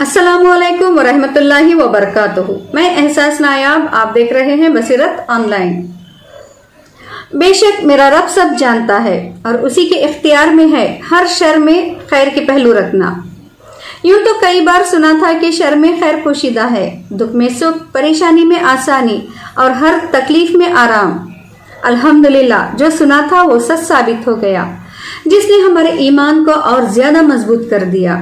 अस्सलामु अलैकुम वरहमतुल्लाहि वबरकातुहू। मैं एहसास नायाब, आप देख रहे हैं बसीरत ऑनलाइन। बेशक मेरा रब सब जानता है और उसी के इख्तियार में है हर शर में खैर के पहलू रखना। यूं तो कई बार सुना था कि शर में खैर पोशीदा है, दुख में सुख, परेशानी में आसानी और हर तकलीफ में आराम। अल्हम्दुलिल्लाह, जो सुना था वो सच साबित हो गया, जिसने हमारे ईमान को और ज्यादा मजबूत कर दिया।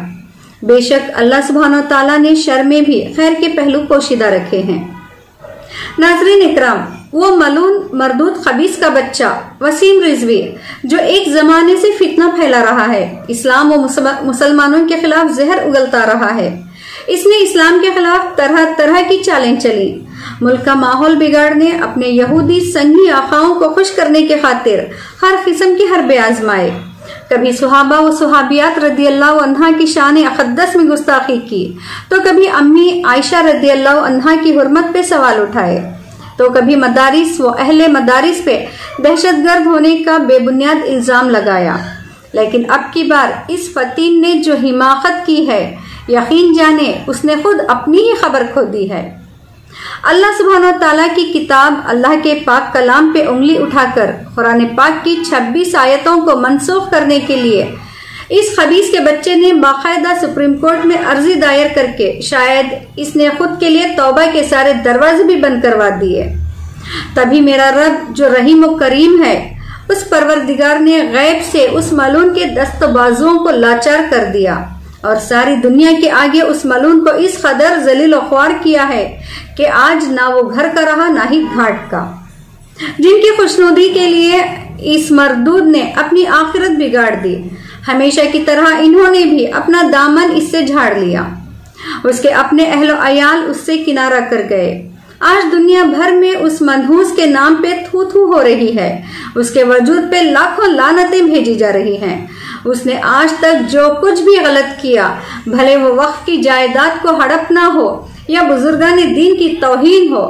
बेशक अल्लाह सुब्हानो ताला ने शर में भी खैर के पहलू पोशीदा रखे हैं। नाज़रीन इकराम, वो मलून मरदूद खबीस का बच्चा वसीम रिजवी जो एक जमाने से फितना फैला रहा है, इस्लाम व मुसलमानों के खिलाफ जहर उगलता रहा है। इसने इस्लाम के खिलाफ तरह तरह की चालें चली, मुल्क का माहौल बिगाड़ने, अपने यहूदी संगी आकाओं को खुश करने के खातिर हर किस्म के हरबे आजमाए। कभी सुहाबा व सुहाबियात रदियल्लाहु अन्हा की शान अक़द्दस में गुस्ताखी की, तो कभी अम्मी आयशा रदियल्लाहु अन्हा की हुर्मत पे सवाल उठाए, तो कभी मदारिस व अहले मदारिस पे दहशतगर्द होने का बेबुनियाद इल्जाम लगाया। लेकिन अब की बार इस फतीन ने जो हिमाकत की है, यकीन जाने उसने खुद अपनी ही खबर खो दी है। अल्लाह सुब्हानो ताला की किताब अल्लाह के पाक कलाम पे उंगली उठाकर कुरान पाक की 26 आयतों को मनसूख करने के लिए इस खबीस के बच्चे ने बाकायदा सुप्रीम कोर्ट में अर्जी दायर करके शायद इसने खुद के लिए तौबा के सारे दरवाजे भी बंद करवा दिए। तभी मेरा रब जो रहीम व करीम है, उस परवरदिगार ने गैब से उस मलून के दस्तबाजुओं को लाचार कर दिया और सारी दुनिया के आगे उस मलून को इस कदर जलील व ख्वार किया है कि आज ना वो घर का रहा ना ही घाट का। जिनकी खुशनुदी के लिए इस मरदूद ने अपनी आखिरत बिगाड़ दी, हमेशा की तरह इन्होंने भी अपना दामन इससे झाड़ लिया। उसके अपने अहलो अयाल उससे किनारा कर गए। आज दुनिया भर में उस मनहूस के नाम पे थू थू हो रही है, उसके वजूद पे लाखों लानतें भेजी जा रही हैं। उसने आज तक जो कुछ भी गलत किया, भले वो वक्फ की जायदाद को हड़पना हो या बुजुर्गाने दीन की तौहीन हो,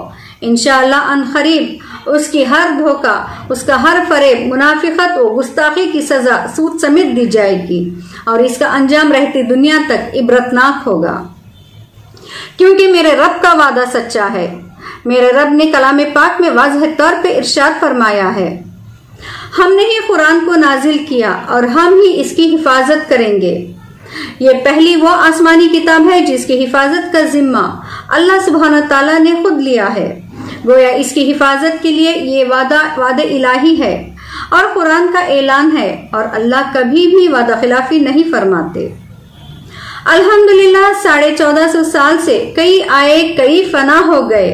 इंशाअल्लाह अनकरीब उसकी हर धोखा, उसका हर फरेब, मुनाफिकत व गुस्ताखी की सजा सूद समेत दी जाएगी और इसका अंजाम रहती दुनिया तक इबरतनाक होगा। क्योंकि मेरे रब का वादा सच्चा है। मेरे रब ने कलाम पाक में वाज़ह तौर पे इरशाद फरमाया है, हमने ही कुरान को नाजिल किया और हम ही इसकी हिफाजत करेंगे। ये पहली वो आसमानी किताब है जिसकी हिफाजत का जिम्मा अल्लाह सुब्हानो ताला ने खुद लिया है। गोया इसकी हिफाजत के लिए ये वादा इलाही है और कुरान का ऐलान है और अल्लाह कभी भी वादा खिलाफी नहीं फरमाते। अल्हम्दुलिल्लाह 1450 साल से कई आए, कई फना हो गए,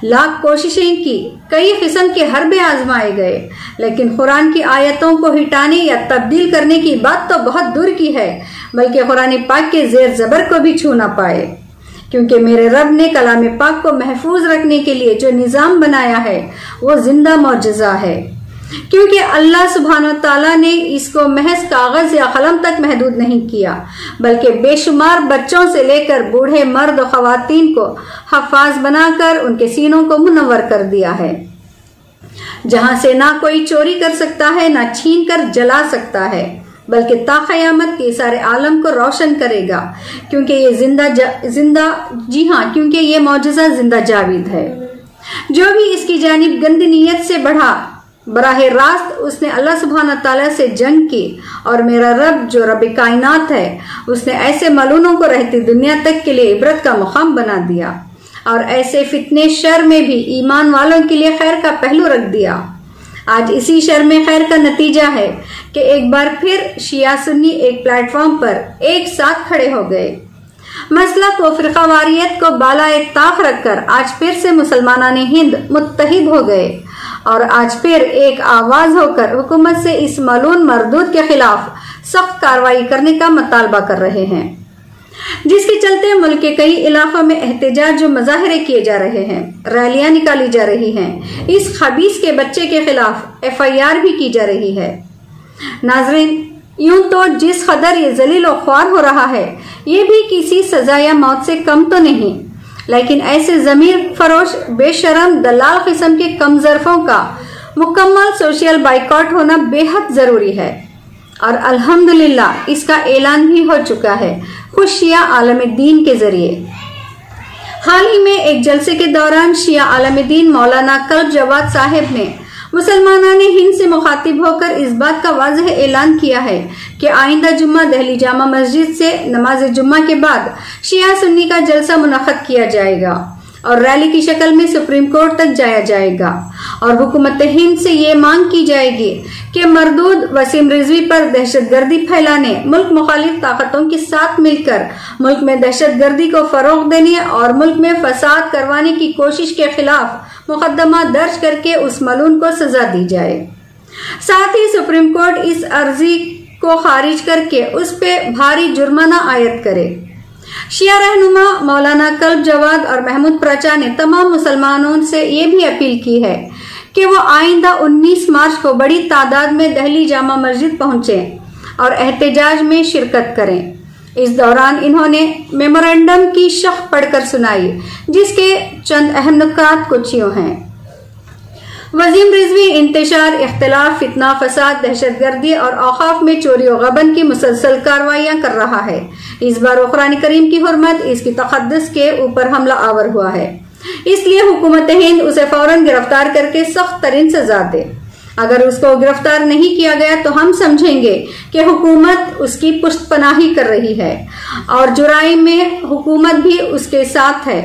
लाख कोशिशें की, कई किस्म के हरबे आजमाए गए, लेकिन कुरान की आयतों को हिटाने या तब्दील करने की बात तो बहुत दूर की है, बल्कि कुरान पाक के जेर जबर को भी छू ना पाए। क्योंकि मेरे रब ने कलाम पाक को महफूज रखने के लिए जो निजाम बनाया है वो जिंदा मौजज़ा है। क्योंकि अल्लाह सुब्हानो ताला ने इसको महज कागज या कलम तक महदूद नहीं किया, बल्कि बेशुमार बच्चों से लेकर बूढ़े मर्द और खवातीन को हफाज बनाकर उनके सीनों को मुनव्वर कर दिया है, जहां से ना कोई चोरी कर सकता है, ना छीन कर जला सकता है, बल्कि ता क़यामत के सारे आलम को रोशन करेगा। क्योंकि ये जी हाँ, क्योंकि ये मौजज़ा जिंदा जाविद है। जो भी इसकी जानिब गंदी नीयत से बढ़ा, बराह रास्त उसने अल्लाह सुब्हानो ताला से जंग की और मेरा रब जो रब कायनात है, उसने ऐसे मलूनों को रहती दुनिया तक के लिए इबरत का मुकाम बना दिया और ऐसे फितने शर में भी ईमान वालों के लिए खैर का पहलू रख दिया। आज इसी शर में खैर का नतीजा है कि एक बार फिर शिया सुन्नी एक प्लेटफॉर्म पर एक साथ खड़े हो गए। मसलक व फिरकावारियत को बालाए ताक रखकर आज फिर से मुसलमानाने हिंद मुत्तहिद हो गए और आज फिर एक आवाज होकर हुकूमत से इस मलून मरदूद के खिलाफ सख्त कार्रवाई करने का मुतालबा कर रहे हैं, जिसके चलते मुल्क के कई इलाकों में एहतजाज व मुजाहरे किए जा रहे हैं, रैलियां निकाली जा रही हैं, इस खबीस के बच्चे के खिलाफ FIR भी की जा रही है। नाजरीन, यूं तो जिस कदर ये जलील व ख्वार हो रहा है, ये भी किसी सजा या मौत से कम तो नहीं, लेकिन ऐसे जमीर फरोश बेशरम दलाल किस्म के कमजरफों का मुकम्मल सोशल बाइकआउट होना बेहद जरूरी है اور الحمدللہ اس کا اعلان بھی ہو چکا ہے خود شیعہ عالم دین کے ذریعے۔ حال ہی میں ایک جلسے کے دوران شیعہ عالم دین مولانا کلب جواد صاحب نے مسلمانان ہند سے مخاطب ہو کر اس بات کا واضح اعلان کیا ہے کہ آئندہ جمعہ دہلی جامع مسجد سے نماز جمعہ کے بعد شیعہ سنی کا جلسہ منعقد کیا جائے گا اور ریلی کی شکل میں سپریم کورٹ تک جایا جائے گا، اور حکومت ہند سے یہ مانگ کی جائے گی کہ مردود وسیم رضوی پر دہشت گردی پھیلانے، ملک مخالف طاقتوں کے ساتھ مل کر ملک میں دہشت گردی کو فروغ دینے اور ملک میں فساد کروانے کی کوشش کے خلاف مقدمہ درج کر کے اس ملعون کو سزا دی جائے۔ ساتھ ہی سپریم کورٹ اس عرضی کو خارج کر کے اس پہ بھاری جرمانہ عائد کرے۔ شیعہ رہنما مولانا کلب جواد اور محمود پرچا نے تمام مسلمانوں سے یہ بھی اپیل کی ہے کہ وہ آئندہ 19 مارچ کو بڑی تعداد میں دہلی جامع مسجد پہنچیں اور احتجاج میں شرکت کریں۔ اس دوران انہوں نے میمورنڈم کی شرح پڑھ کر سنائی، جس کے چند اہم نکات کچھ یوں ہیں۔ وسیم رضوی انتشار، اختلاف، فتنہ، فساد، دہشت گردی اور اوقاف میں چوری و غبن کی مسلسل کارروائیاں کر رہا ہے۔ اس بار وہ قرآن کریم کی حرمت، اس کی تقدس کے اوپر حملہ آور ہوا ہے، اس لیے حکومت ہند اسے فوراً گرفتار کر کے سخت ترین سزا دے۔ اگر اس کو گرفتار نہیں کیا گیا تو ہم سمجھیں گے کہ حکومت اس کی پشت پناہی کر رہی ہے اور جرائم میں حکومت بھی اس کے ساتھ ہے۔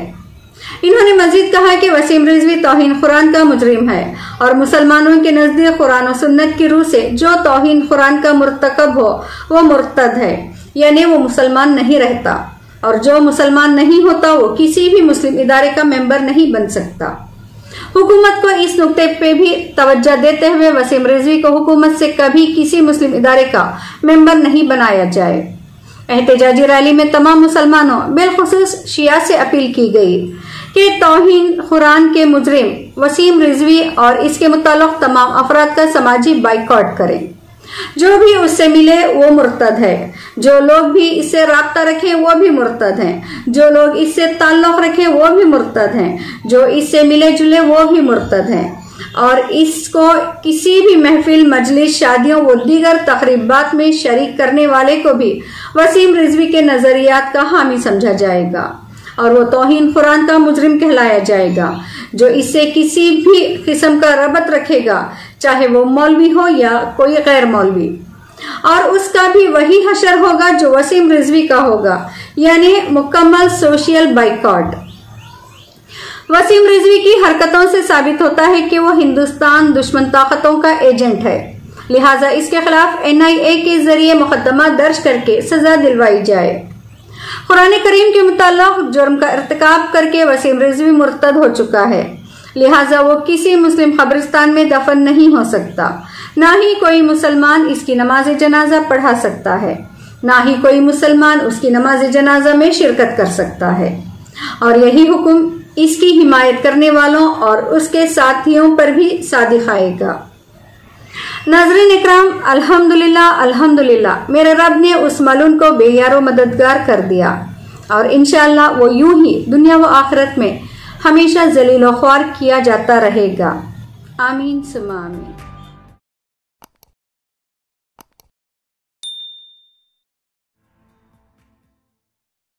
انہوں نے مزید کہا کہ وسیم رضوی توہین قرآن کا مجرم ہے اور مسلمانوں کے نزدیک قرآن و سنت کی روح سے جو توہین قرآن کا مرتکب ہو وہ مرتد ہے، یعنی وہ مسلمان نہیں رہتا، اور جو مسلمان نہیں ہوتا وہ کسی بھی مسلم ادارے کا ممبر نہیں بن سکتا۔ حکومت کو اس نقطے پہ بھی توجہ دیتے ہوئے وسیم رضوی کو حکومت سے کبھی کسی مسلم ادارے کا ممبر نہیں بنایا جائے۔ احتجاجی ریلی میں تمام مسلمانوں بالخصوص شیعہ سے اپیل کی گئی کہ توہین قرآن کے مجرم وسیم رضوی اور اس کے متعلق تمام افراد کا سماجی بائیکاٹ کریں۔ جو بھی اس سے ملے وہ مرتد ہے، جو لوگ بھی اس سے رابطہ رکھیں وہ بھی مرتد ہیں، جو لوگ اس سے تعلق رکھیں وہ بھی مرتد ہیں، جو اس سے ملے جلے وہ بھی مرتد ہیں، اور اس کو کسی بھی محفل، مجلس، شادیوں و دیگر تقریبات میں شریک کرنے والے کو بھی وسیم رضوی کے نظریات کا حامی سمجھا جائے گا اور وہ توہین قرآن کا مجرم کہلایا جائے گا۔ جو اس سے کسی بھی قسم کا ربط رکھے گا، چاہے وہ مولوی ہو یا کوئی غیر مولوی، اور اس کا بھی وہی حشر ہوگا جو وسیم رضوی کا ہوگا، یعنی مکمل سوشل بائیکاٹ۔ وسیم رضوی کی حرکتوں سے ثابت ہوتا ہے کہ وہ ہندوستان دشمن طاقتوں کا ایجنٹ ہے، لہٰذا اس کے خلاف NIA کے ذریعے مقدمہ درج کر کے سزا دلوائی جائے۔ قرآن کریم کے متعلق جرم کا ارتکاب کر کے وسیم رضوی مرتد ہو چکا ہے، لہٰذا وہ کسی مسلم قبرستان میں دفن نہیں ہو سکتا، نہ ہی کوئی مسلمان اس کی نماز جنازہ پڑھا سکتا ہے، نہ ہی کوئی مسلمان اس کی نماز جنازہ میں شرکت کر سکتا ہے، اور یہی حکم اس کی حمایت کرنے والوں اور اس کے ساتھیوں پر بھی صادق آئے گا۔ ناظرین اکرام، الحمدللہ میرے رب نے اس ملعون کو بے یار و مددگار کر دیا، اور انشاءاللہ وہ یوں ہی دنیا و آخرت میں ہمیشہ ذلیل و خوار کیا جاتا رہے گا۔ آمین ثم آمین۔